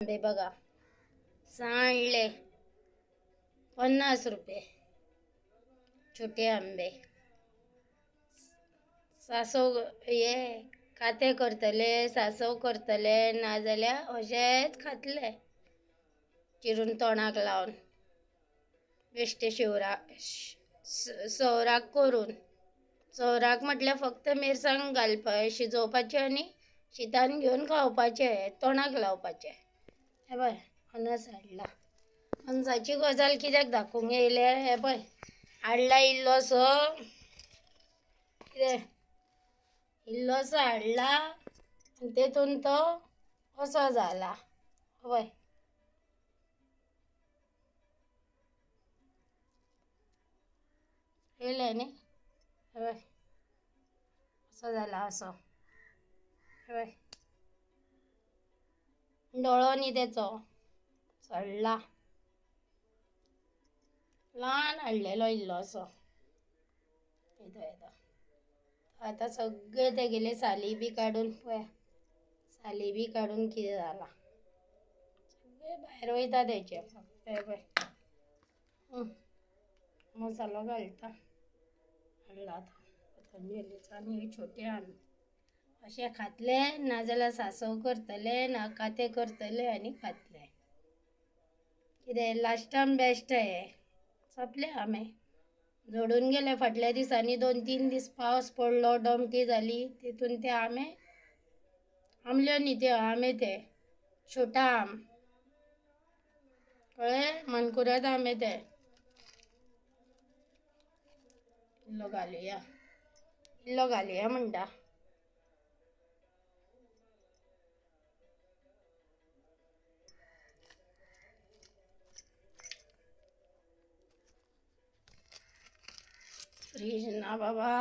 आंबे बघा सांडले 50 रुपये छोटे आंबे. सासव हे काते करतले सासव करतले नाजाल्यार अशेंच खातले चिरून तोंडाक लावन बेश्टे सवराक करून. सवराक म्हटल्यार फक्त मिरसांग घालपाचे शिजोवपाचे आनी शीतान घेवन खावपाचे तोंडाक लावपाचे. हे पळय अनस हाडला. अनसाची गजाल कित्याक दाखोवंक येयले हे पळय हाडला इल्लोसो कितें इल्लोसो हाडला आनी तेतून तो असो जाला पळय. येयले न्ही हे पळय असो जाला असो हे पळय दोळो न्ही तेचो सडला. ल्हान हाडलेलो इल्लोसो येता आतां सगळे तेगेले साली बी काडून पळया साली बी काडून कितें जाला सगळे भायर वयता तेचे फक्त हे पळय मसालो घालता हाडला कोथंबिरीचो आनी हे छोटे आंबे अशें खातले नाजाल्यार सासव करतले ना काते करतले आनी खातले. कितें लास्टान बेस्ट हे सोंपले आंबे झडून गेले. फाटल्या दिसांनी 2-3 दीस पावस पडलो दमटी जाली तितून ते आंबे आंबल्यो न्ही त्यो आंबे ते छोटा आंब कळ्ळें मनकुराद आंबे ते. इल्लो घालुया म्हणटा. फ्रीज ना बाबा.